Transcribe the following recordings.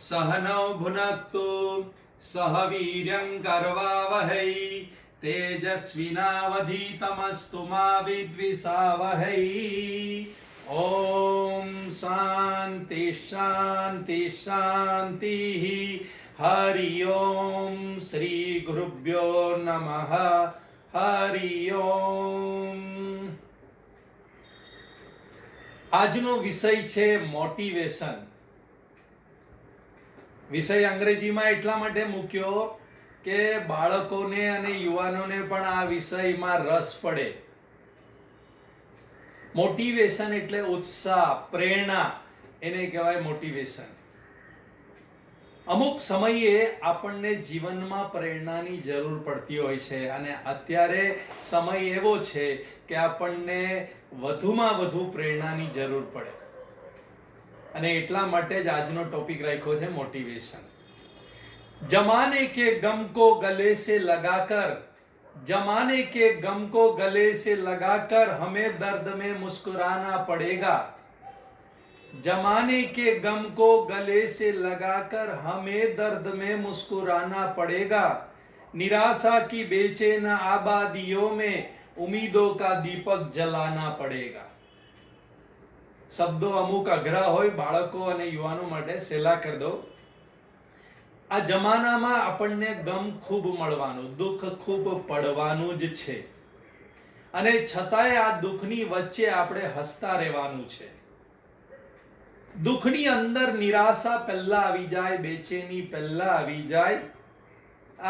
सहनौ भुनक्तु सह वीर्यं करवावहै तेजस्विनावधीतमस्तु मा विद्विषावहै। ओम शांति शांति शांति। हरि ओम श्री गुरुभ्यो नमः। हरि ओम। આજનો વિષય છે મોટિવેશન. વિષય અંગ્રેજીમાં એટલા માટે મૂક્યો કે બાળકોને અને યુવાનોને પણ આ વિષયમાં રસ પડે. મોટિવેશન એટલે ઉત્સાહ, પ્રેરણા, એને કહેવાય મોટિવેશન. અમુક સમયે આપણને જીવનમાં પ્રેરણાની જરૂર પડતી હોય છે અને અત્યારે સમય એવો છે કે આપણને વધુમાં વધુ પ્રેરણાની જરૂર પડે અને એટલા માટે જ આજનો ટોપિક રાખ્યો છે મોટિવેશન. જમાને કે ગમ કો ગલે સે લગાકર, जमाने के गम को गले से लगाकर हमें दर्द में मुस्कुराना पड़ेगा. जमाने के गम को गले से लगाकर हमें दर्द में मुस्कुराना पड़ेगा. निराशा की बेचैन आबादियों में उम्मीदों का दीपक जलाना पड़ेगा. શબ્દો અમુક અઘરા હોય, બાળકો અને યુવાનો માટે સહેલા કરી દો. આ જમાનામાં આપણને ગમ ખૂબ મળવાનું, દુઃખ ખૂબ પડવાનું જ છે અને છતાંય આ દુઃખની વચ્ચે આપણે હસતા રહેવાનું છે. દુઃખની અંદર નિરાશા પહેલા આવી જાય, બેચેની પહેલા આવી જાય.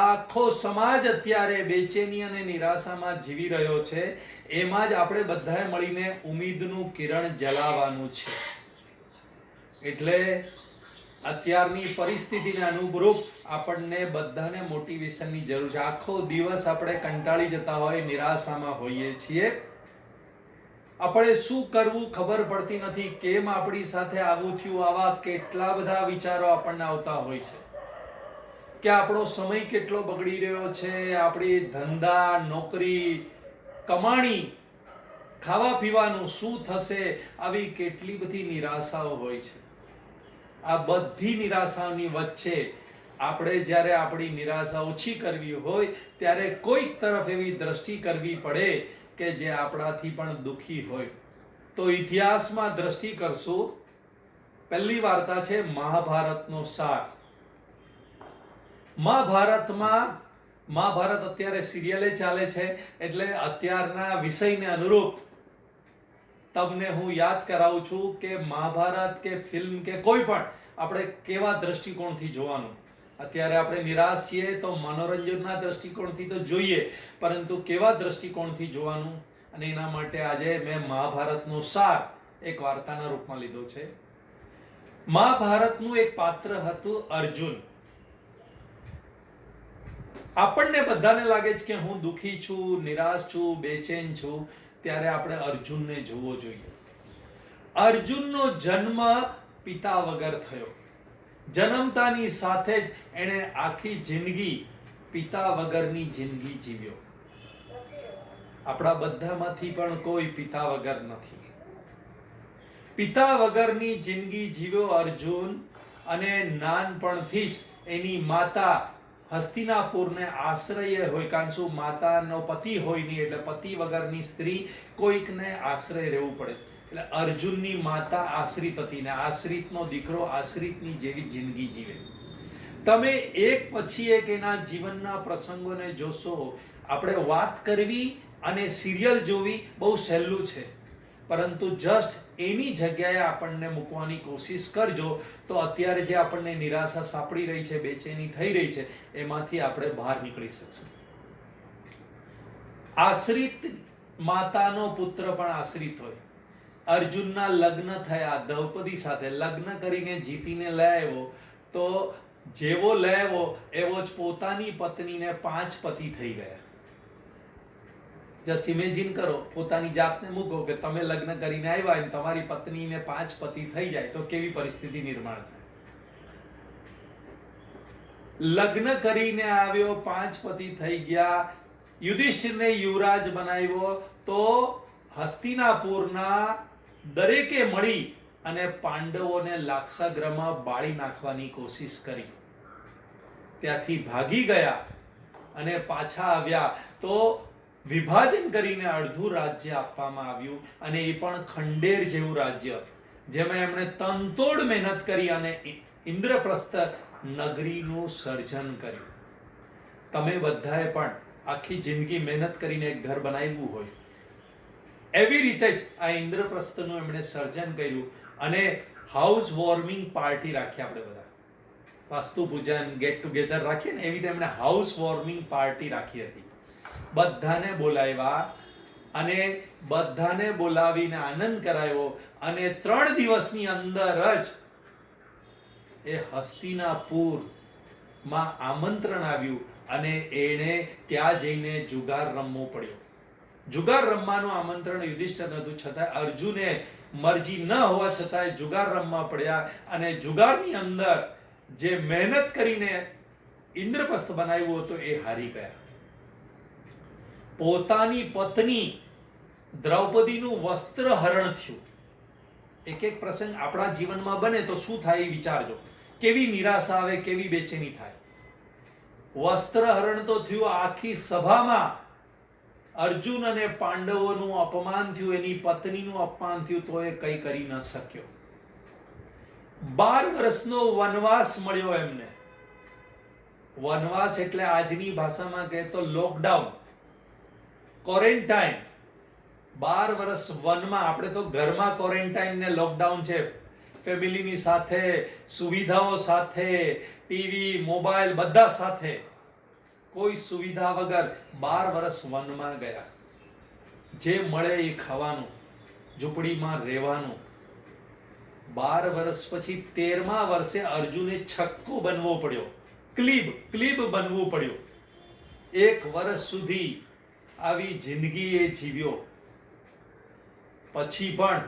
આખો સમાજ અત્યારે બેચેની અને નિરાશામાં જીવી રહ્યો છે. એમાં જ આપણે બધાએ મળીને ઉમ્મીદનું કિરણ જલાવવાનું છે. એટલે અત્યારની પરિસ્થિતિને અનુરૂપ આપણને બધાને મોટિવેશનની જરૂર છે. આખો દિવસ આપણે કંટાળી જતા હોય, નિરાશામાં હોઈએ છીએ. આપણે શું કરવું ખબર પડતી નથી. કેમ આપણી સાથે આવું થયું? આવા કેટલા બધા વિચારો આપણને આવતા હોય છે કે આપણો સમય કેટલો બગડી રહ્યો છે, આપણી ધંધા, નોકરી, કમાણી, ખાવા પીવાનું શું થશે, આવી કેટલી બધી નિરાશાઓ હોય છે. આ બધી નિરાશાઓની વચ્ચે આપણે જ્યારે આપણી નિરાશા ઓછી કરવી હોય ત્યારે કોઈક તરફ એવી દ્રષ્ટિ કરવી પડે કે જે આપણાથી પણ દુઃખી હોય. તો ઇતિહાસમાં દ્રષ્ટિ કરશું. પહેલી વાર્તા છે મહાભારતનો સાર. મહાભારત અત્યારે સિરિયલે ચાલે છે એટલે અત્યારના વિષયને અનુરૂપ તમને હું યાદ કરાવું છું કે મહાભારત કે ફિલ્મ કે કોઈ પણ આપણે કેવા દ્રષ્ટિકોણથી જોવાનું. અત્યારે આપણે નિરાશ છીએ તો મનોરંજનના દ્રષ્ટિકોણથી તો જોઈએ, પરંતુ કેવા દ્રષ્ટિકોણથી જોવાનું, અને એના માટે આજે મેં મહાભારતનો સાર એક વાર્તાના રૂપમાં લીધો છે. મહાભારતનું એક પાત્ર હતું અર્જુન. આપણને બધાને લાગે છે કે હું દુઃખી છું, નિરાશ છું, બેચેન છું, ત્યારે આપણે અર્જુનને જોવો જોઈએ. અર્જુનનો જન્મ પિતા વગર થયો. જન્મતાની સાથે જ એણે આખી જિંદગી પિતા વગરની જિંદગી જીવ્યો. આપણા બધામાંથી પણ કોઈ પિતા વગર નથી. પિતા વગરની જિંદગી જીવ્યો અર્જુન, અને નાનપણથી જ એની માતા હસ્તિનાપુરને આશ્રય હોય, કારણ શું માતાનો પતિ હોય નહીં એટલે પતિ વગરની સ્ત્રી કોઈકને આશ્રય રહેવું પડે. એટલે અર્જુનની માતા આશ્રિત હતી ને આશ્રિતનો દીકરો આશ્રિતની જેવી જિંદગી જીવે. તમે એક પછી એક એના જીવનના પ્રસંગોને જોશો. આપણે વાત કરવી અને સિરિયલ જોવી બહુ સહેલું છે, પરંતુ જસ્ટ એની જગ્યાએ આપણને મૂકવાની કોશિશ કરજો તો અત્યારે જે આપણને નિરાશા સાંપડી રહી છે, બેચેની થઈ રહી છે, એમાંથી આપણે બહાર નીકળી શકશું. આશ્રિત માતાનો પુત્ર પણ આશ્રિત હોય. અર્જુનના લગ્ન થયા દ્રૌપદી સાથે, લગ્ન કરીને જીતીને લઈ આવ્યો, તો જેવો લઈ આવ્યો એવો જ પોતાની પત્નીને 5 પતિ થઈ ગયા. જસ્ટ ઇમેજિન કરો, પોતાની જાતને મૂકો કે તમે લગ્ન કરીને આવ્યા અને તમારી પત્નીને 5 પતિ થઈ જાય તો કેવી પરિસ્થિતિ નિર્માણ થાય. લગ્ન કરીને આવ્યો, 5 પતિ થઈ ગયા, યુધિષ્ઠિરને યુવરાજ બનાવ્યો, તો હસ્તિનાપુરના દરેકે મળી અને પાંડવોને લાક્ષાગૃહમાં બાળી નાખવાની કોશિશ કરી. ત્યાંથી ભાગી ગયા અને પાછા આવ્યા તો વિભાજન કરીને અડધું રાજ્ય આપવામાં આવ્યું, અને એ પણ ખંડેર જેવું રાજ્ય, જેમાં એમણે તનતોડ મહેનત કરી અને ઇન્દ્રપ્રસ્થ નગરીનું સર્જન કર્યું. તમે બધાએ પણ આખી જિંદગી મહેનત કરીને એક ઘર બનાવ્યું હોય, એવી રીતે જ આ ઇન્દ્રપ્રસ્થનું એમણે સર્જન કર્યું અને હાઉસ વોર્મિંગ પાર્ટી રાખી. આપણે બધા વાસ્તુ પૂજન ગેટ ટુગેધર રાખીએ ને, એવી રીતે એમણે હાઉસ વોર્મિંગ પાર્ટી રાખી હતી. બધાને બોલાવ્યા અને બધાને બોલાવીને આનંદ કરાવ્યો, અને 3 દિવસની અંદર જ એ હસ્તિનાપુરમાં આમંત્રણ આવ્યું અને એણે ત્યાં જઈને જુગાર રમવો પડ્યો. જુગાર રમવાનું આમંત્રણ યુધિષ્ઠિર નહોતું, છતાં અર્જુને મરજી ન હોવા છતાંય જુગાર રમવા પડ્યા, અને જુગારની અંદર જે મહેનત કરીને ઇન્દ્રપ્રસ્થ બનાવ્યું હતું એ હારી ગયા. પોતાની પત્ની દ્રૌપદીનું વસ્ત્ર હરણ થયું. એક એક પ્રસંગ આપણા જીવનમાં બને તો શું થાય એ વિચારજો. કેવી નિરાશા આવે, કેવી બેચેની થાય. વસ્ત્ર હરણ તો થયું, આખી સભામાં અર્જુન અને પાંડવોનું અપમાન થયું, એની પત્નીનું અપમાન થયું, તો એ કંઈ કરી ન શક્યો. 12 વર્ષનો વનવાસ મળ્યો એમને. વનવાસ એટલે આજની ભાષામાં કહે તો લોકડાઉન, ક્વોરન્ટાઇન. 12 વર્ષ વનમાં, આપણે તો ઘરમાં ક્વોરન્ટાઇન ને લોકડાઉન છે, ફેમિલીની સાથે, સુવિધાઓ સાથે, ટીવી, મોબાઈલ બધા સાથે, કોઈ સુવિધા વગર 12 વર્ષ વનમાં ગયા. જે મળે એ ખાવાનું, ઝૂંપડીમાં રહેવાનું. 12 વર્ષ પછી 13મા વર્ષે અર્જુને છક્કો બનવો પડ્યો, ક્લીબ બનવું પડ્યું. 1 વર્ષ સુધી આવી જિંદગી એ જીવ્યો. પછી પણ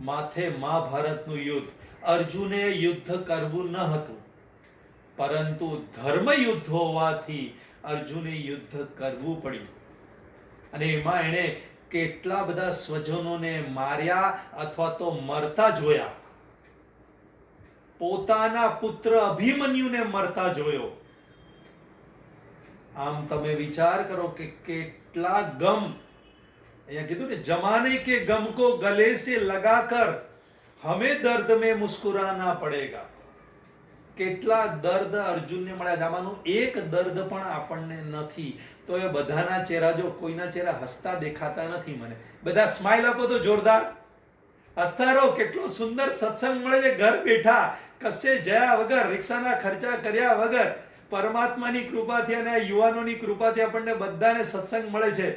માથે મહાભારતનું યુદ્ધ. અર્જુને યુદ્ધ કરવું ન હતું, પરંતુ ધર્મ યુદ્ધ હોવાથી અર્જુને યુદ્ધ કરવું પડ્યું. અને એમાં એણે કેટલા બધા સ્વજનોને માર્યા અથવા તો મરતા જોયા. પોતાના પુત્ર અભિમન્યુને મરતા જોયો. આમ તમે વિચાર કરો કે કેટલા ગમ. અહીંયા કીધું ને, જમાને કે ગમ કો ગલે સે લગાકર હમે દર્દ में मुस्कुराना पड़ेगा. કેટલા દર્દ અર્જુનને મળ્યા. આમાંનું એક દર્દ પણ આપણને નથી. તો એ બધાના ચહેરા, જો કોઈના ચહેરા હસતા દેખાતા નથી મને. બધા સ્માઈલ આપો તો જોરદાર. હસતા રહો. કેટલો સુંદર સત્સંગ મળે છે ઘર બેઠા, કશે જયા વગર, રિક્ષાના ખર્ચા કર્યા વગર. પરમાત્માની કૃપાથી અને યુવાનોની કૃપાથી આપણને બધાને સત્સંગ મળે છે.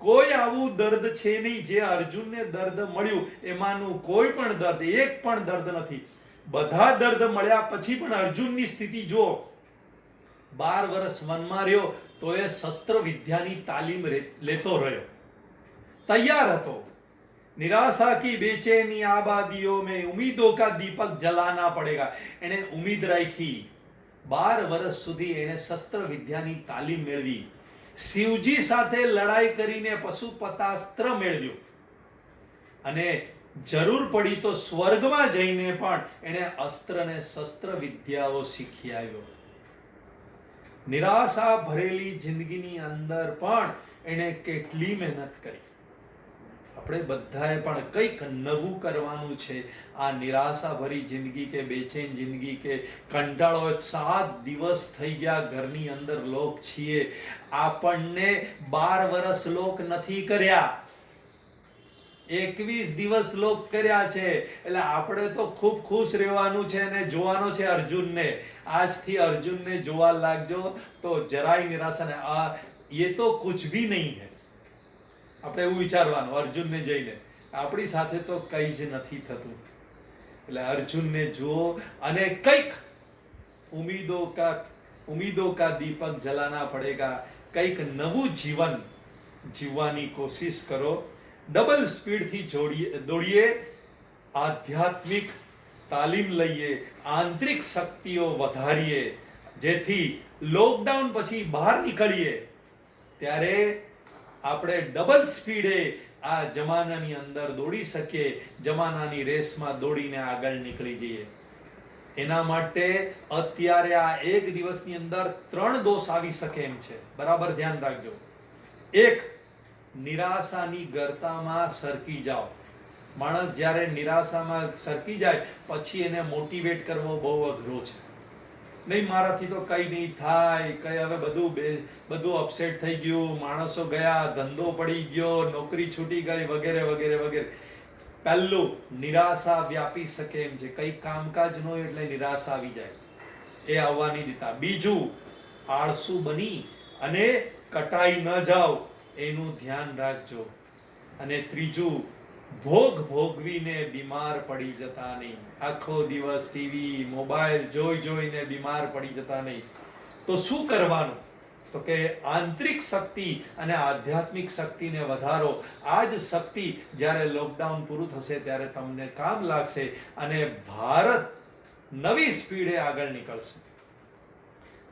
કોઈ આવું દર્દ છે નહીં જે અર્જુનને દર્દ મળ્યું. એમાંનું કોઈ પણ દર્દ, એક પણ દર્દ નથી. બધા દર્દ મળ્યા પછી પણ અર્જુનની સ્થિતિ જો, 12 વર્ષ વનમાં રહ્યો તો એ શસ્ત્ર વિદ્યાની તાલીમ લેતો રહ્યો, તૈયાર હતો. નિરાશા કી બેચેની આબાદીઓ મેં ઉમ્મીદો કા દીપક જલાના પડેગા. એને ઉમ્મીદ રાખી. 12 વર્ષ સુધી એને શસ્ત્ર વિદ્યાની તાલીમ મેળવી. શિવજી સાથે લડાઈ કરીને પશુપતાસ્ત્ર મેળવ્યું, અને જરૂર પડી તો સ્વર્ગમાં જઈને પણ એને અસ્ત્ર અને શસ્ત્ર વિદ્યાઓ શીખી આવ્યો. નિરાશા ભરેલી જિંદગીની અંદર પણ એને કેટલી મહેનત કરી. આપણે બધાએ પણ કંઈક નવું કરવાનું છે. આ નિરાશા ભરી જિંદગી કે બેચેન જિંદગી કે કંટાળો, 7 દિવસ થઈ ગયા ઘરની અંદર લોક છીએ. આપણને 12 વર્ષ લોક નથી કર્યા, 21 દિવસ લોક કર્યા છે. એટલે આપણે તો ખૂબ ખુશ રહેવાનું છે અને જોવાનો છે અર્જુનને. આજથી અર્જુનને જોવા લાગજો તો જરાય નિરાશા ને, ये तो कुछ भी नहीं है. આપણે એવું વિચારવાનું અર્જુનને જઈને, આપણી સાથે તો કંઈ જ નથી થતું. એટલે અર્જુનને જુઓ અને કંઈક ઉમ્મીદો કા દીપક જલાના પડેગા. કંઈક નવું જીવન જીવવાની કોશિશ કરો. ડબલ સ્પીડથી દોડીએ, આધ્યાત્મિક તાલીમ લઈએ, આંતરિક શક્તિઓ વધારીએ, જેથી લોકડાઉન પછી બહાર નીકળીએ ત્યારે આપણે ડબલ સ્પીડે આ જમાનાની અંદર દોડી શકીએ, જમાનાની રેસમાં દોડીને આગળ નીકળી જઈએ. એના માટે અત્યારે આ એક દિવસની અંદર 3 દોષ આવી શકે એમ છે. બરાબર ધ્યાન રાખજો. એક, નિરાશાની ગર્તામાં સરકી જાઓ. માણસ જ્યારે નિરાશામાં સરકી જાય પછી એને મોટિવેટ કરવો બહુ અઘરો છે. નહીં, મારાથી તો કઈ નહીં થાય, કઈ હવે બધું અપસેટ થઈ ગયું, માણસો ગયા, ધંધો પડી ગયો, નોકરી છૂટી ગઈ, વગેરે વગેરે વગેરે. પહેલું, નિરાશા વ્યાપી શકે એમ છે. કઈ કામકાજ ન હોય એટલે નિરાશા આવી જાય, એ આવવા નહીં દેતા. બીજું, આળસુ બની અને કટાઈ ન જાઓ એનું ધ્યાન રાખજો. અને ત્રીજું, ભોગવીને બીમાર પડી જતા નહીં. આખો દિવસ ટીવી મોબાઈલ જોઈને બીમાર પડી જતા નહીં. તો શું કરવાનું? તો કે આંતરિક શક્તિ અને આધ્યાત્મિક શક્તિને વધારો. આ જ શક્તિ જ્યારે લોકડાઉન પૂરું થશે ત્યારે તમને કામ લાગશે અને ભારત નવી સ્પીડે આગળ નીકળશે.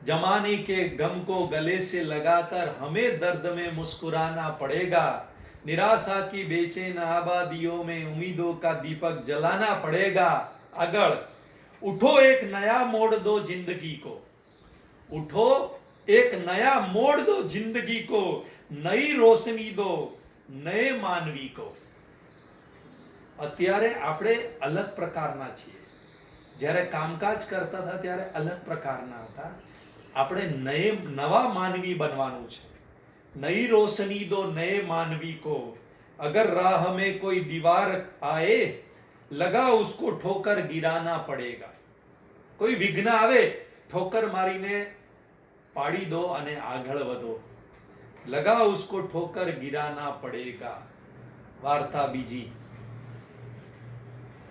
જમાને કે ગમ કો ગલે से लगाकर हमें दर्द में मुस्कुराना पड़ेगा. निराशा की बेचैन आबादियों में उम्मीदों का दीपक जलाना पड़ेगा. આગળ, उठो एक नया मोड़ दो जिंदगी को. उठो एक नया मोड़ दो जिंदगी को, नई रोशनी दो नए मानवी को. અત્યારે આપણે અલગ પ્રકારના છીએ. જ્યારે કામકાજ કરતા હતા ત્યારે અલગ પ્રકારના હતા. આપણે નવા માનવી બનવાનું છે. नई रोशनी दो नए मानवी को, अगर राह में कोई दीवार आए लगा उसको ठोकर गिराना पड़ेगा. કોઈ વિઘ્ન આવે ઠોકર મારીને પાડી દો અને આગળ વધો. લગા ઉસકો ઠોકર ગિરાના પડેગા. વાર્તા બીજી,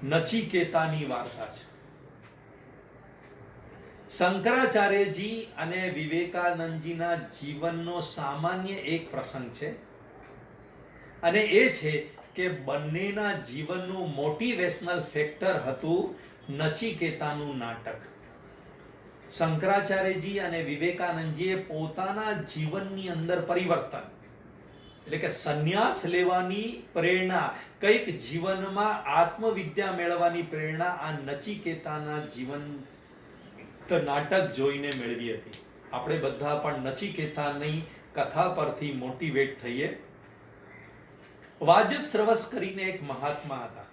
નચિકેતાની વાર્તા છે. શંકરાચાર્યજી અને વિવેકાનંદજીના જીવનનો સામાન્ય એક પ્રસંગ છે અને એ છે કે બંનેના જીવનનું મોટિવેશનલ ફેક્ટર હતું નચિકેતાનું નાટક. શંકરાચાર્યજી અને વિવેકાનંદજીએ પોતાના જીવનની અંદર પરિવર્તન એટલે કે સંન્યાસ લેવાની પ્રેરણા, કંઈક જીવનમાં આત્મવિદ્યા મેળવવાની પ્રેરણા આ નચિકેતાના જીવન નાટક જોઈને મેળવી હતી. આપણે બધા પણ નચિકેતાની કથા પરથી મોટિવેટ થઈએ. વાજસ્રવસ કરીને એક મહાત્મા હતા.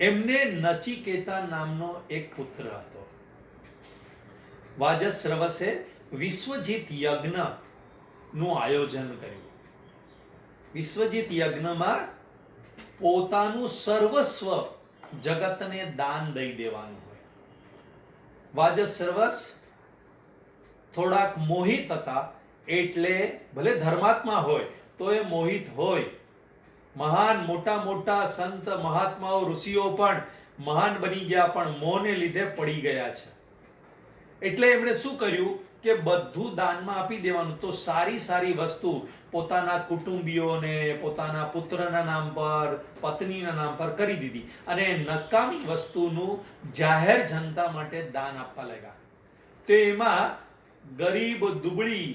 એમને નચિકેતા નામનો એક પુત્ર હતો. વાજસ્રવસે વિશ્વજીત યજ્ઞ નું આયોજન કર્યું. વિશ્વજીત યજ્ઞમાં પોતાનું સર્વસ્વ જગતને દાન દઈ દેવાનું. વાજસ્રવસ થોડાક મોહિત હતા, એટલે ભલે ધર્માત્મા હોય તો એ મોહિત હોય. મહાન મોટા સંત મહાત્માઓ ઋષિઓ પણ મહાન બની ગયા, પણ મોહને લીધે પડી ગયા છે. એટલે એમણે શું કર્યું કે બધું દાનમાં આપી દેવાનું. તો સારી વસ્તુ પોતાના કુટુંબીઓને, પોતાના પુત્રના નામ પર, પત્નીના નામ પર કરી દીધી અને નકામી વસ્તુનું જાહેર જનતા માટે દાન આપવા લાગ્યા. તો એમાં ગરીબ, દુબળી,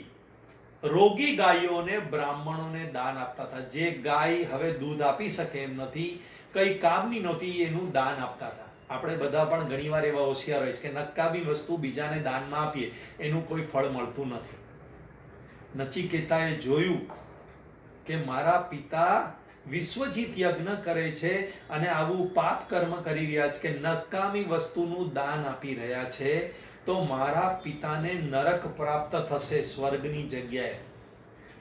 રોગી ગાયોને બ્રાહ્મણોને દાન આપતા હતા. જે ગાય હવે દૂધ આપી શકે એમ નથી, કઈ કામની નહોતી, એનું દાન આપતા હતા. આપણે બધા પણ ઘણીવાર એવા હોશિયાર હોય છે કે નકામી વસ્તુ બીજાને દાનમાં આપીએ, એનું કોઈ ફળ મળતું નથી. નચિકેતાએ જોયું કે મારા પિતા વિશ્વજીત યજ્ઞ કરે છે અને આવું પાપ કર્મ કરી રહ્યા છે કે નકામી વસ્તુનું દાન આપી રહ્યા છે, તો મારા પિતાને નરક પ્રાપ્ત થશે સ્વર્ગની જગ્યાએ.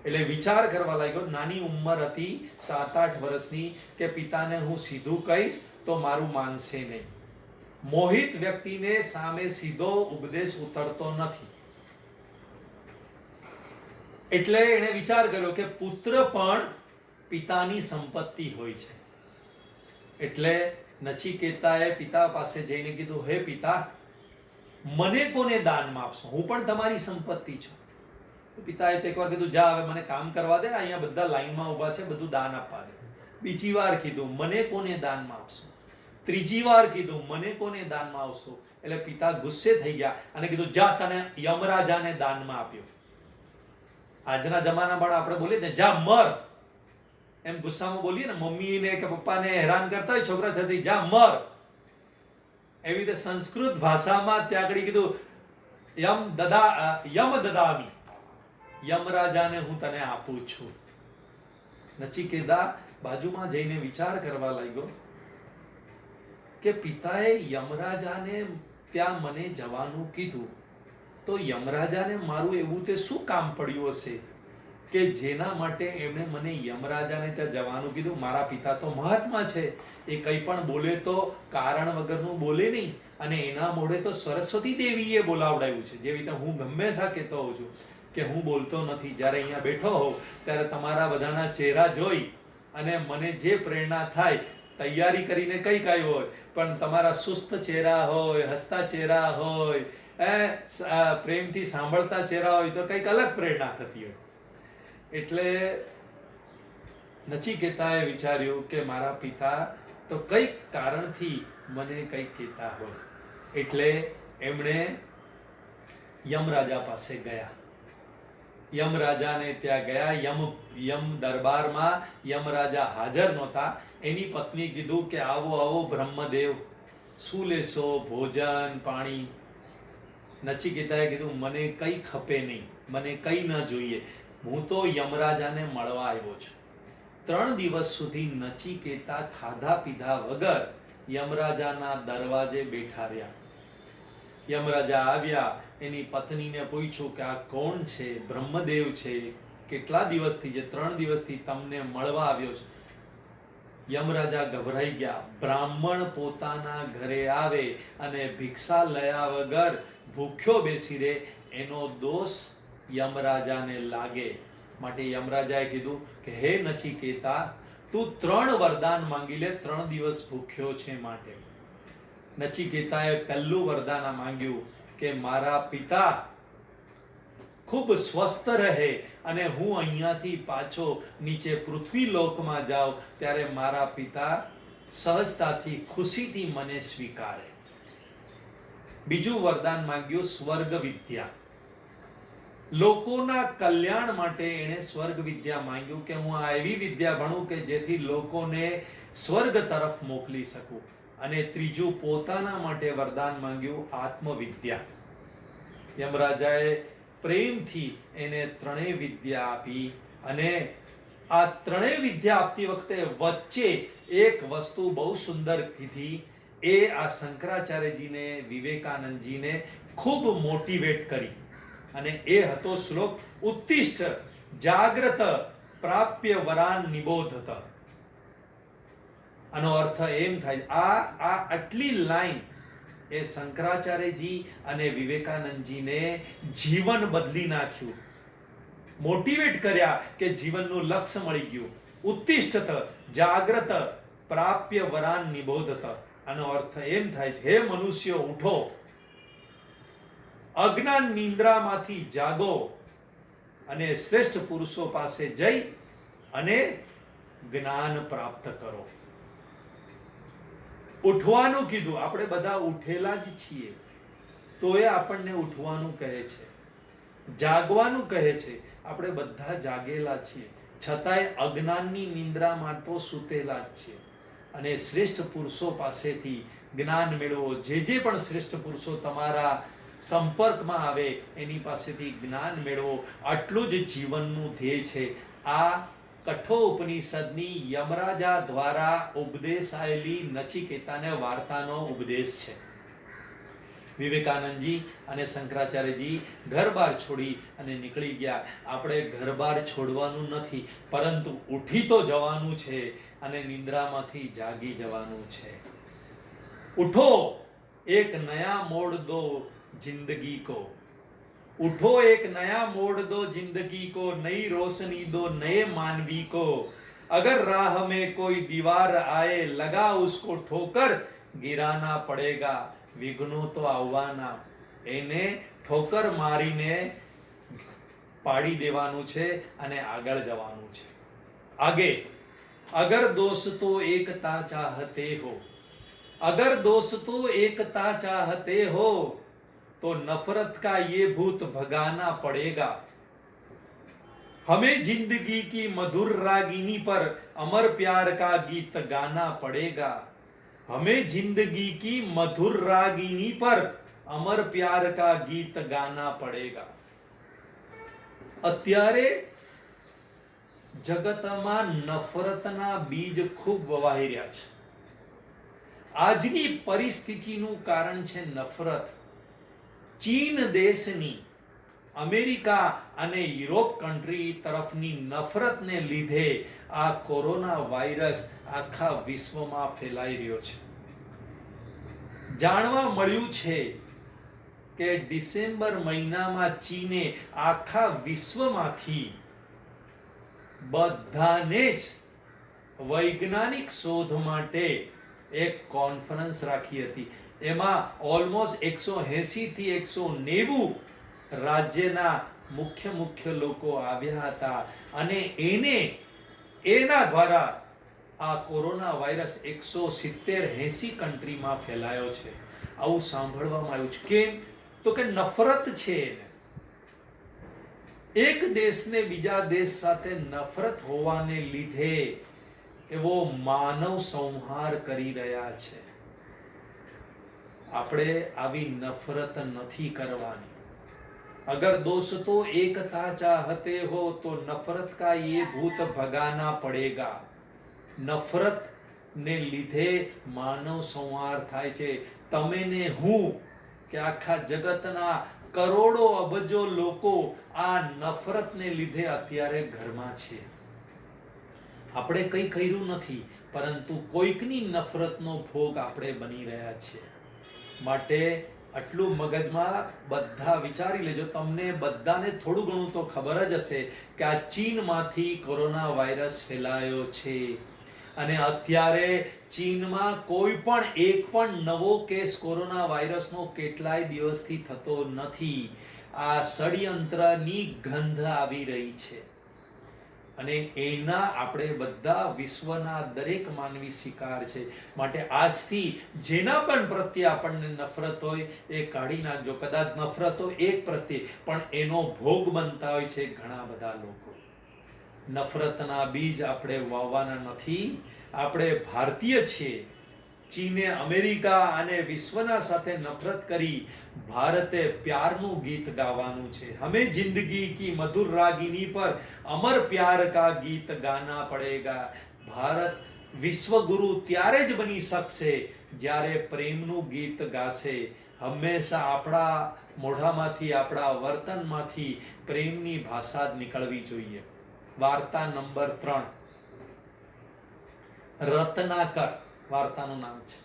એટલે વિચાર કરવા લાગ્યો. નાની ઉંમર હતી, 7-8 વર્ષની, કે પિતાને હું સીધું કહીશ તો મારું માનશે નહીં. મોહિત વ્યક્તિને સામે સીધો ઉપદેશ ઉતરતો નથી. એટલે એણે વિચાર કર્યો કે પુત્ર પણ પિતાની સંપત્તિ હોય છે. એટલે નચિકેતાએ પિતા પાસે જઈને કીધું, હે પિતા, મને કોને દાનમાં આપશો? હું પણ તમારી સંપત્તિ છું. પિતાએ તો એકવાર કીધું, જા હવે મને કામ કરવા દે, અહીંયા બધા લાઈનમાં ઊભા છે, બધું દાન આપવા દે. બીજી વાર કીધું, મને કોને દાનમાં આપશો? ત્રીજી વાર કીધું, મને કોને દાનમાં આપશો? એટલે પિતા ગુસ્સે થઈ ગયા અને કીધું, જા તને યમરાજાને દાનમાં આપ્યો. આજના જમાનામાં આપણે બોલીએ ને જા મર, એમ ગુસ્સામાં બોલીએ ને, મમ્મીને કે પપ્પાને હેરાન કરતા હોય છોકરા છતી જા મર, એવી રીતે સંસ્કૃત ભાષામાં ત્યાં આગળ કીધું યમ દદામી, યમરાજાને હું તને આપું છું. નચિકેતા બાજુમાં જઈને વિચાર કરવા લાગ્યો કે પિતાએ યમરાજાને ત્યાં મને જવાનું કીધું, તો યમરાજાને મારું એવું તે શું કામ પડ્યું હશે કે જેના માટે એમણે મને યમરાજાને ત્યાં જવાનું કીધું? મારા પિતા તો મહાત્મા છે, એ કંઈ પણ બોલે તો કારણ વગરનું બોલે નહીં, અને એના મોઢે તો સરસ્વતી દેવીએ બોલાવડાવ્યું છે. જેવી રીતે હું હંમેશા કહેતો હોઉં છું કે હું બોલતો નથી, જ્યારે અહીંયા બેઠો હોઉં ત્યારે તમારા બધાના ચહેરા જોઈ અને મને જે પ્રેરણા થાય, તૈયારી કરીને કંઈક આવ્યો હોય પણ તમારા સુસ્ત ચહેરા હોય, હસતા ચહેરા હોય, પ્રેમથી સાંભળતા ચહેરા હોય તો કંઈક અલગ પ્રેરણા થતી હોય. એટલે નચિકેતાએ વિચાર્યું કે મારા પિતા તો કંઈક કારણથી મને કંઈક કહેતા હોય, એટલે એમણે યમરાજા પાસે ગયા. યમરાજાને ત્યાં ગયા. યમ દરબારમાં યમરાજા હાજર નહોતા. એની પત્ની કીધું કે આવો આવો બ્રહ્મદેવ, શું લેશો? ભોજન પાણી? નચિકેતાએ કીધું મને કંઈ ખપે નહીં, મને કંઈ ન જોઈએ, હું તો યમરાજાને મળવા આવ્યો છું. 3 દિવસ સુધી નચિકેતા ખાધા પીધા વગર યમરાજાના દરવાજે બેઠા રહ્યા. યમરાજા આવ્યા, એની પત્નીને પૂછ્યું કે આ કોણ છે? બ્રહ્મદેવ છે. કેટલા દિવસથી, જે 3 દિવસથી તમને મળવા આવ્યો છે. યમરાજા ગભરાઈ ગયા. બ્રાહ્મણ પોતાના ઘરે આવે અને ભિક્ષા લયા વગર ભૂખ્યો બેસી રહે, એનો દોષ યમરાજાને લાગે. માટે યમરાજાએ કીધું કે હે નચિકેતા, તું 3 વરદાન માંગી લે, 3 દિવસ ભૂખ્યો છે માટે. નચિકેતાએ પહેલું વરદાન માંગ્યું કે મારા પિતા ખૂબ સ્વસ્થ રહે અને હું અહીંયાથી પાછો નીચે પૃથ્વી લોકમાં જાઉં ત્યારે મારા પિતા સહજતાથી ખુશીથી મને સ્વીકારે. બીજું વરદાન માંગ્યું સ્વર્ગ વિદ્યા. લોકોના કલ્યાણ માટે એણે સ્વર્ગ વિદ્યા માંગ્યું કે હું આ એવી વિદ્યા ભણું કે જેથી લોકોને સ્વર્ગ તરફ મોકલી શકું. અને ત્રીજું પોતાના માટે વરદાન માંગ્યું આત્મવિદ્યા. યમરાજાએ પ્રેમથી એને 3 વિદ્યા આપી, અને આ 3 વિદ્યા આપતી વખતે વચ્ચે એક વસ્તુ બહુ સુંદર કીધી. એ આ શંકરાચાર્યજીને, વિવેકાનંદજીને ખૂબ મોટિવેટ કરી, અને એ હતો શ્લોક ઉત્તિષ્ઠ જાગ્રત પ્રાપ્ય વરાન નિબોધત. આનો અર્થ એમ થાય, આ આટલી લાઈન એ શંકરાચાર્યજી અને વિવેકાનંદજીને જીવન બદલી નાખ્યું, મોટિવેટ કર્યા કે જીવનનું લક્ષ્ય મળી ગયું. ઉત્તિષ્ઠત જાગ્રત પ્રાપ્ય વરાન નિબોધત. આનો અર્થ એમ થાય છે, હે મનુષ્યો ઉઠો, અજ્ઞાન નિંદ્રામાંથી જાગો અને શ્રેષ્ઠ પુરુષો પાસે જઈ અને જ્ઞાન પ્રાપ્ત કરો. ઉઠવાનું કીધું. આપણે બધા ઉઠેલા જ છીએ, તો એ આપણને ઉઠવાનું કહે છે, જાગવાનું કહે છે. આપણે બધા જાગેલા છીએ, છતાંય અજ્ઞાનની નિંદ્રામાં તો સૂતેલા જ છીએ. અને શ્રેષ્ઠ પુરુષો પાસેથી જ્ઞાન મેળવો. જે પણ શ્રેષ્ઠ પુરુષો તમારા સંપર્કમાં આવે એની પાસેથી જ્ઞાન મેળવો. આટલું જ જીવનનું ધ્યેય છે. આ કઠોપનિષદની યમરાજા દ્વારા ઉપદેશાયેલી નચિકેતાને વાર્તાનો ઉપદેશ છે. વિવેકાનંદજી અને શંકરાચાર્યજી ઘર-બાર છોડી અને નીકળી ગયા. આપણે ઘર-બાર છોડવાનું નથી, પરંતુ ઉઠી તો જવાનું છે અને નિંદ્રામાંથી જાગી જવાનું છે. ઉઠો, એક નયા મોડ દો जिंदगी को. उठो, एक नया मोड़ दो जिंदगी को, नई रोशनी दो नए मानवी को. अगर राह में कोई दीवार आए, लगा उसको ठोकर गिराना पड़ेगा. विघ्नो तो આવવાના, એને ઠોકર મારીને પાડી દેવાનું છે અને આગળ જવાનું છે. આગે અગર દોસ્તો એકતા ચાહતે હો, अगर दोस्तों एकता चाहते हो तो नफरत का ये भूत भगाना पड़ेगा. हमें जिंदगी की मधुर रागिनी पर अमर प्यार का गीत गाना पड़ेगा. हमें जिंदगी की मधुर रागिनी पर अमर प्यार का गीत गाना पड़ेगा. અત્યારે જગતમાં નફરતના બીજ ખૂબ વવાઈ રહ્યા છે. આજની પરિસ્થિતિનું કારણ છે નફરત. ચીન દેશની, અમેરિકા અને યુરોપ કન્ટ્રી તરફની નફરતને લીધે આ કોરોના વાયરસ આખા વિશ્વમાં ફેલાઈ રહ્યો છે. જાણવા મળ્યું છે કે ડિસેમ્બર મહિનામાં ચીને આખા વિશ્વમાંથી બધાને જ વૈજ્ઞાનિક શોધ માટે એક કોન્ફરન્સ રાખી હતી. એમાં ઓલમોસ્ટ 180 થી 190 રાજ્યના મુખ્ય લોકો આવ્યા હતા અને એના દ્વારા આ કોરોના વાયરસ 170-80 કન્ટ્રીમાં ફેલાયો છે. આવું સાંભળવામાં આવ્યું છે. કેમ? તો કે નફરત છે. એક દેશને બીજા દેશ સાથે નફરત હોવાને લીધે એવો માનવ સંહાર કરી રહ્યા છે. આપણે આવી નફરત નથી કરવાની. अगर दोस्तों एकता चाहते हो तो नफरत का ये भूत भगाना पड़ेगा. नफरत ने લીધે માનવ સંહાર થાય છે. તમે ને હું કે આખા જગતના કરોડો અબજો લોકો આ નફરતને લીધે અત્યારે ઘરમાં છે. આપણે કંઈ કર્યું નથી, પરંતુ કોઈકની નફરતનો ભોગ આપણે બની રહ્યા છીએ. માટે આટલું મગજમાં બધા વિચારી લેજો. તમને બધાને થોડું ઘણું તો ખબર જ હશે કે આ ચીનમાંથી કોરોના વાયરસ ફેલાયો છે અને અત્યારે ચીનમાં કોઈ પણ એક પણ નવો કેસ કોરોના વાયરસનો કેટલાય દિવસથી થતો નથી. આ ષડયંત્રની ગંધ આવી રહી છે અને એના આપણે બધા વિશ્વના દરેક માનવી શિકાર છે. માટે આજથી જેના પણ પ્રત્યે આપણને નફરત હોય એ કાઢી નાખજો. કદાચ નફરત હોય એક પ્રત્યે, પણ એનો ભોગ બનતા હોય છે ઘણા બધા લોકો. નફરતના બીજ આપણે વાવવાના નથી. આપણે ભારતીય છીએ. ચીને, અમેરિકા અને વિશ્વના સાથે નફરત કરી ભારતે પ્યારનું ગીત ગાવાનું છે. હમે જિંદગી કી મધુર રાગિની પર અમર પ્યાર કા ગીત ગાના પડેગા. ભારત વિશ્વગુરુ ત્યારે જ બની શકશે જ્યારે પ્રેમનું ગીત ગાશે. હંમેશા આપણા મોઢામાંથી, આપણા વર્તનમાંથી પ્રેમની ભાષા જ નીકળવી જોઈએ. વાર્તા નંબર 3, રત્નાકર વાર્તાનું નામ છે.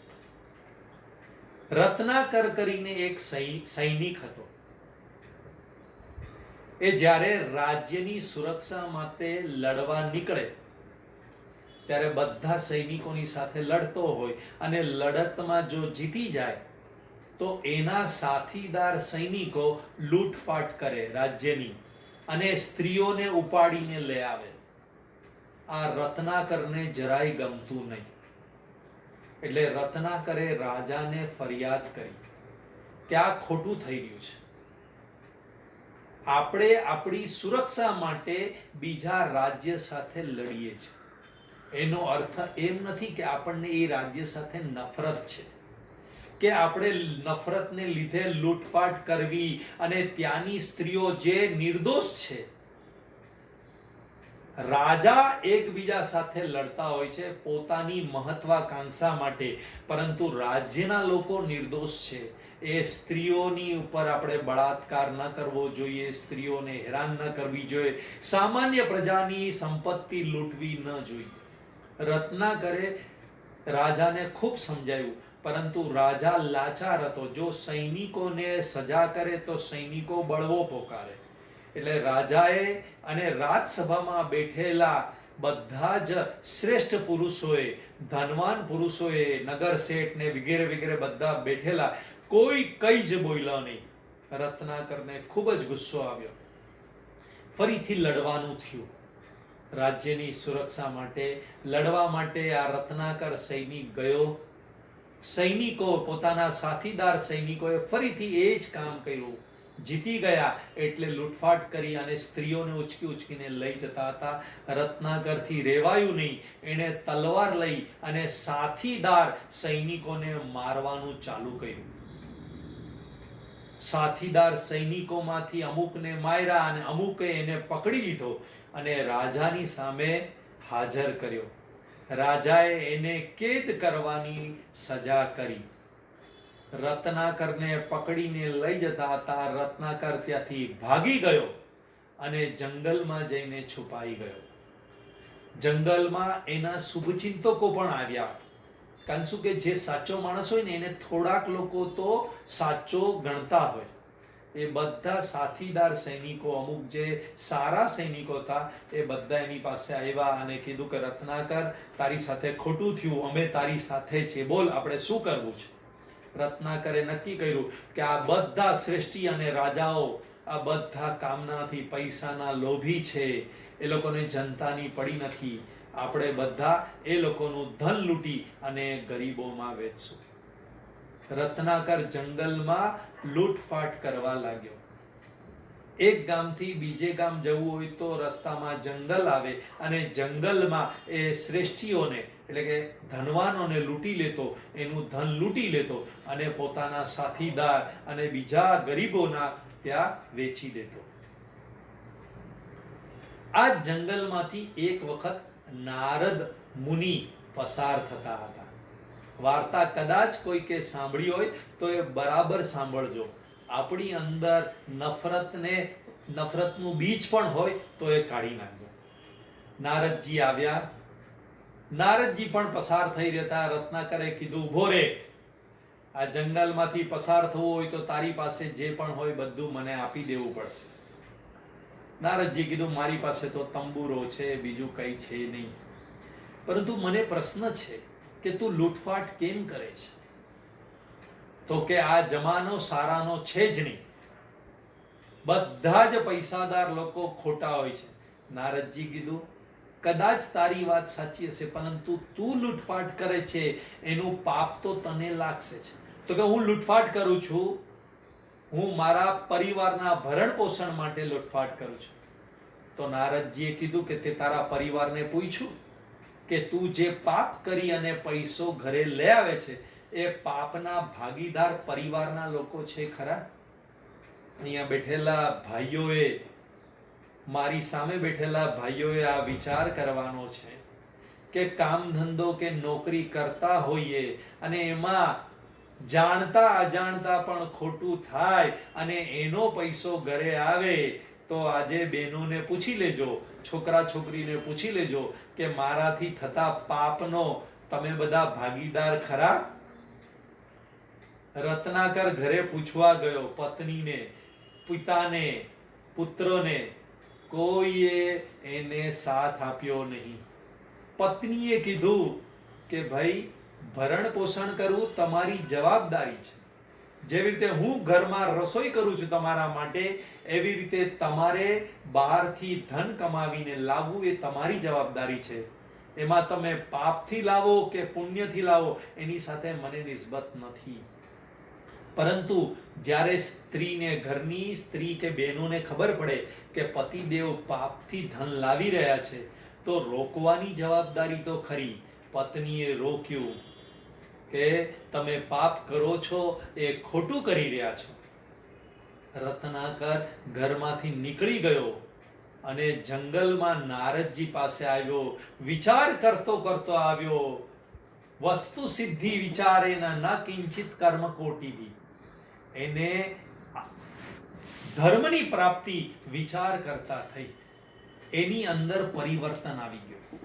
રત્નાકર કરીને એક સૈનિક હતો. એ જ્યારે રાજ્યની સુરક્ષા માટે લડવા નીકળે ત્યારે બધા સૈનિકોની સાથે લડતો હોય અને લડતમાં જો જીતી જાય તો એના સાથીદાર સૈનિકો લૂંટફાટ કરે રાજ્યની અને સ્ત્રીઓને ઉપાડીને લઈ આવે. આ રત્નાકરને જરાય ગમતું નહીં. એટલે રત્નાકરે રાજાને ફરિયાદ કરી કે આ ખોટું થઈ રહ્યું છે. આપણે આપણી સુરક્ષા માટે બીજા રાજ્ય સાથે લડીએ છીએ. એનો અર્થ એમ નથી કે આપણને એ રાજ્ય સાથે નફરત છે કે આપણે નફરતને લીધે લૂંટફાટ કરવી અને ત્યાંની સ્ત્રીઓ જે નિર્દોષ છે. રાજા એકબીજા સાથે લડતા હોય છે પોતાની મહત્વાકાંક્ષા માટે, પરંતુ રાજ્યના લોકો નિર્દોષ છે. એ સ્ત્રીઓની ઉપર આપણે બળાત્કાર ન કરવો જોઈએ, સ્ત્રીઓને હેરાન ન કરવી જોઈએ, સામાન્ય પ્રજાની સંપત્તિ લૂંટવી ન જોઈએ. રત્નાકરે રાજાને ખૂબ સમજાવ્યું, પરંતુ રાજા લાચાર હતો. જો સૈનિકોને સજા કરે તો સૈનિકો બળવો પોકારે. એટલે રાજાએ અને રાજસભામાં બેઠેલા બધા જ શ્રેષ્ઠ પુરુષોએ, ધનવાન પુરુષોએ, નગર શેઠ ને વગેરે વગેરે બધા બેઠેલા, કોઈ કઈ જ બોલ્યા નહીં. રત્નાકરને ખૂબ જ ગુસ્સો આવ્યો. ફરીથી લડવાનું થયું. રાજ્યની સુરક્ષા માટે લડવા માટે આ રત્નાકર સૈનિક ગયો. સૈનિકો, પોતાના સાથીદાર સૈનિકોએ ફરીથી એ જ કામ કર્યું. જીતી ગયા એટલે લૂંટફાટ કરી અને સ્ત્રીઓને ઉચકી ઉચકીને લઈ જતા હતા. રત્નાકરથી રેવાયું નહીં, એણે તલવાર લઈ અને સાથીદાર સૈનિકોને મારવાનું ચાલુ કર્યું. સાથીદાર સૈનિકોમાંથી અમુકને માર્યા અને અમુકે એને પકડી લીધો અને રાજાની સામે હાજર કર્યો. રાજાએ એને કેદ કરવાની સજા કરી. રત્નાકરને પકડીને લઈ જતા હતા. રત્નાકર ત્યાંથી ભાગી ગયો અને જંગલમાં જઈને છુપાઈ ગયો. જંગલમાં એના શુભચિંતકો પણ આવ્યા. કારણ શું કે જે સાચો માણસ હોય ને એને થોડાક લોકો તો સાચો ગણતા હોય. એ બધા સાથીદાર સૈનિકો, અમુક જે સારા સૈનિકો હતા, એ બધા એની પાસે આવ્યા અને કીધું કે રત્નાકર, તારી સાથે ખોટું થયું, અમે તારી સાથે છીએ, બોલ આપણે શું કરવું છે. રત્નાકરે નક્કી કર્યું કે આ બધા શ્રેષ્ઠી અને રાજાઓ આ બધા કામનાથી, પૈસાના લોભી છે, એ લોકોને જનતાની પડી નથી. આપણે બધા એ લોકોનું ધન લૂંટી અને ગરીબોમાં વેચશું. રત્નાકર જંગલમાં લૂંટફાટ કરવા લાગ્યો. એક ગામથી બીજે ગામ જવું હોય તો રસ્તામાં જંગલ આવે અને જંગલમાં એ શ્રેષ્ઠીઓને એટલે કે ધનવાનોને લૂંટી લેતો, એનું ધન લૂંટી લેતો અને પોતાના સાથીદાર અને બીજા ગરીબોના ત્યાં વેચી દેતો. આ જંગલમાંથી એક વખત નારદ મુનિ પસાર થતા હતા. વાર્તા કદાચ કોઈકે સાંભળી હોય તો એ બરાબર સાંભળજો. આપણી અંદર નફરતનું બીજ પણ હોય તો એ કાઢી નાખજો. નારદજી આવ્યા. નારદજી પણ પસાર થઈ રહેતા. રત્નાકરે કીધું, ઉભો રે, આ જંગલમાંથી પસાર થવું હોય તો તારી પાસે જે પણ હોય બધું મને આપી દેવું પડશે. નારદજી કીધું, મારી પાસે તો તંબુરો છે, બીજું કઈ છે નહીં. પરંતુ મને પ્રશ્ન છે કે તું લૂંટફાટ કેમ કરે છે? તો કે આ જમાનો સારાનો છે જ નહીં. બધા જ પૈસાદાર લોકો ખોટા હોય છે. નારદજી કીધું, કદાચ તારી વાત સાચી હશે, પરંતુ તું લૂંટફાટ કરે છે એનું પાપ તો તને લાગશે છે. તો કે હું લૂંટફાટ કરું છું, હું મારા પરિવારના ભરણ પોષણ માટે લૂંટફાટ કરું છું. તો નારદજીએ કીધું કે તે તારા પરિવારને પૂછ્યું કે તું જે પાપ કરી અને પૈસો ઘરે લઈ આવે છે એ પાપના ભાગીદાર પરિવારના લોકો છે ખરા? અહીંયા બેઠેલા ભાઈઓએ, મારી સામે બેઠેલા ભાઈઓએ આ વિચાર કરવાનો છે કે કામ ધંધો કે નોકરી કરતા હોઈએ અને એમાં જાણતા અજાણતા પણ ખોટું થાય અને એનો પૈસો ઘરે આવે તો આજે બહેનોને પૂછી લેજો, છોકરા છોકરીને પૂછી લેજો કે મારાથી થતા પાપનો તમે બધા ભાગીદાર ખરા? રત્નાકર ઘરે પૂછવા ગયો, પત્નીને, પિતાને, પુત્રને, કોઈએ એને સાથ આપ્યો નહીં. પત્નીએ કીધું કે ભાઈ, ભરણ પોષણ કરવું તમારી જવાબદારી છે. જેવી રીતે હું ઘરમાં રસોઈ કરું છું તમારા માટે, એવી રીતે તમારે બહારથી ધન કમાવીને લાવવું એ તમારી જવાબદારી છે. એમાં તમે પાપથી લાવો કે પુણ્યથી લાવો એની સાથે મને નિસ્બત નથી. પરંતુ જ્યારે સ્ત્રીને, ઘરની સ્ત્રી કે બહેનોને ખબર પડે કે પતિદેવ પાપથી ધન લાવી રહ્યા છે તો રોકવાની જવાબદારી તો ખરી. પત્નીએ રોક્યું કે તમે પાપ કરો છો એ ખોટું કરી રહ્યા છો. રત્નાકર ઘરમાંથી નીકળી ગયો અને જંગલમાં નારદજી પાસે આવ્યો. વિચાર કરતો કરતો આવ્યો. વસ્તુ સિદ્ધિ વિચારેના ન કિંચિત કર્મ કોટિભી. એને ધર્મની પ્રાપ્તિ વિચાર કરતા થઈ. એની અંદર પરિવર્તન આવી ગયું.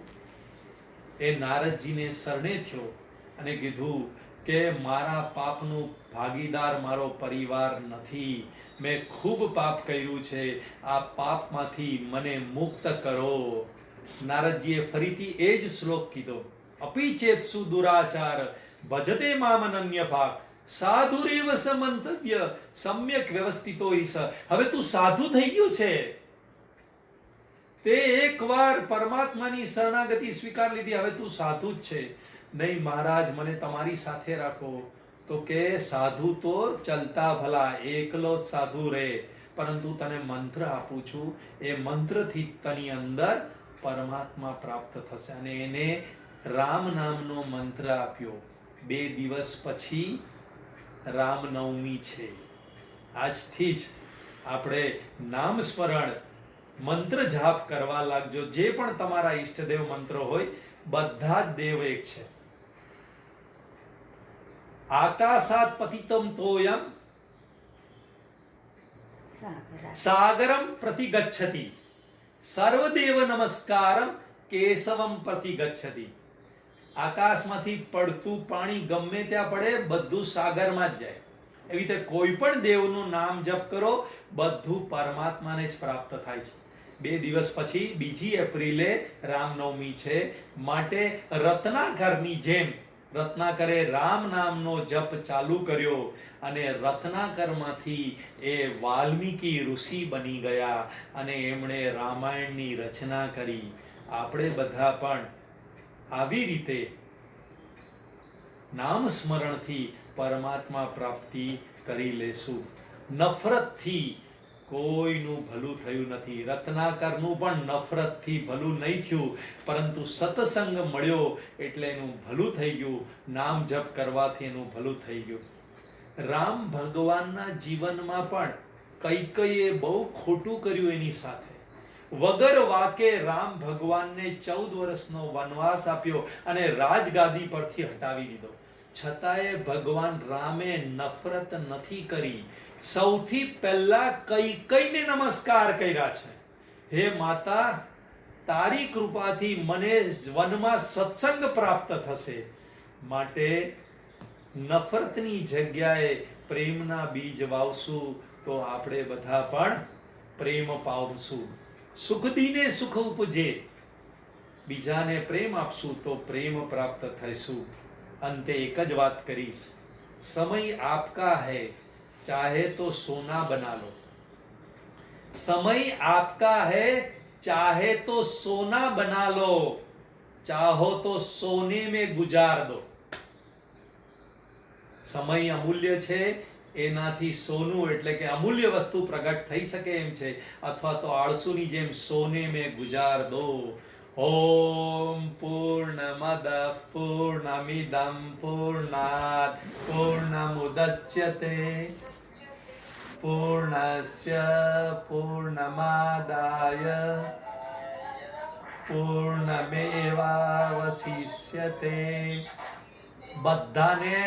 એ નારદજીને શરણે થયો અને કીધું કે મારા પાપનું ભાગીદાર મારો પરિવાર નથી. મેં ખૂબ પાપ કર્યું છે, આ પાપમાંથી મને મુક્ત કરો. નારદજીએ ફરીથી એ જ શ્લોક કીધો, અપી ચેત્સુ દુરાચાર ભજતે મામ અનન્ય ભાગ સાધુરેવ સમંતવ્ય સમ્યક વ્યવસ્થિતો ઈસ. હવે તું સાધુ થઈ ગયો છે, તે એકવાર પરમાત્માની શરણાગતિ સ્વીકાર લીધી, હવે તું સાધુ જ છે. નહીં મહારાજ, મને તમારી સાથે રાખો, તો કે સાધુ તો ચલતા ભલા, એકલો જ સાધુ રહે, પરંતુ તને મંત્ર આપું છું, એ મંત્રથી તની અંદર પરમાત્મા પ્રાપ્ત થશે. અને એને રામ નામનો મંત્ર આપ્યો. 2 દિવસ પછી રામનવમી છે. આજથી જ આપણે નામ સ્મરણ મંત્ર જાપ કરવા લાગજો. જે પણ તમારા ઈષ્ટદેવ મંત્ર હોય, બધા જ દેવ એક છે. આકાશાત પતિતમ તોયમ સાગરમ પ્રતિગચ્છતિ, સર્વદેવ નમસ્કારમ કેશવમ પ્રતિગચ્છતિ. આકાશમાંથી પડતું પાણી ગમે ત્યાં પડે, બધું સાગરમાં જ જાય. એવી રીતે કોઈ પણ દેવનું નામ જપ કરો, બધું પરમાત્માને જ પ્રાપ્ત થાય છે. 2 દિવસ પછી 2 એપ્રિલે રામનવમી છે. માટે રત્નાકરની જેમ રત્નાકરે રામ નામનો જપ ચાલુ કર્યો અને રત્નાકરમાંથી એ વાલ્મીકી ઋષિ બની ગયા અને એમણે રામાયણની રચના કરી. આપણે બધા પણ આવી રીતે નામ સ્મરણથી પરમાત્મા પ્રાપ્તિ કરી લેશું. નફરતથી કોઈનું ભલું થયું નથી. રત્નાકરનું પણ નફરતથી ભલું નહીં થયું, પરંતુ સત્સંગ મળ્યો એટલે એનું ભલું થઈ ગયું. નામ જપ કરવાથી એનું ભલું થઈ ગયું. રામ ભગવાનના જીવનમાં પણ કૈકેયીએ બહુ ખોટું કર્યું એની સાથે. વગર વાકે રામ ભગવાનને 14 વર્ષનો વનવાસ આપ્યો અને રાજગાદી પરથી હટાવી દીધો. છતાંય ભગવાન રામે નફરત નથી કરી. સૌથી પહેલા કૈકેયીને નમસ્કાર કર્યા છે. હે માતા, તારી કૃપાથી મને વનમાં સત્સંગ પ્રાપ્ત થશે. માટે નફરતની જગ્યાએ પ્રેમના બીજ વાવશું તો આપણે બધા પણ પ્રેમ પામશું. સુખદીને સુખ ઉપજે, બીજાને પ્રેમ આપશું તો પ્રેમ પ્રાપ્ત થઈશું. અંતે એક જ વાત કરીશ, સમય આપકા હૈ, ચાહે તો સોના બના લો. સમય આપકા હૈ, ચાહે તો સોના બના લો, ચાહો તો સોને में गुजार दो. સમય અમૂલ્ય છે, એનાથી સોનું એટલે કે અમૂલ્ય વસ્તુ પ્રગટ થઈ શકે એમ છે, અથવા તો આળસુની જેમ સોને में गुजार दो. ઓમ પૂર્ણમદ પૂર્ણમિદં પૂર્ણાત પૂર્ણમુદચ્યતે પૂર્ણસ્ય પૂર્ણમાદાય પૂર્ણમેવાવશિષ્યતે. બધાને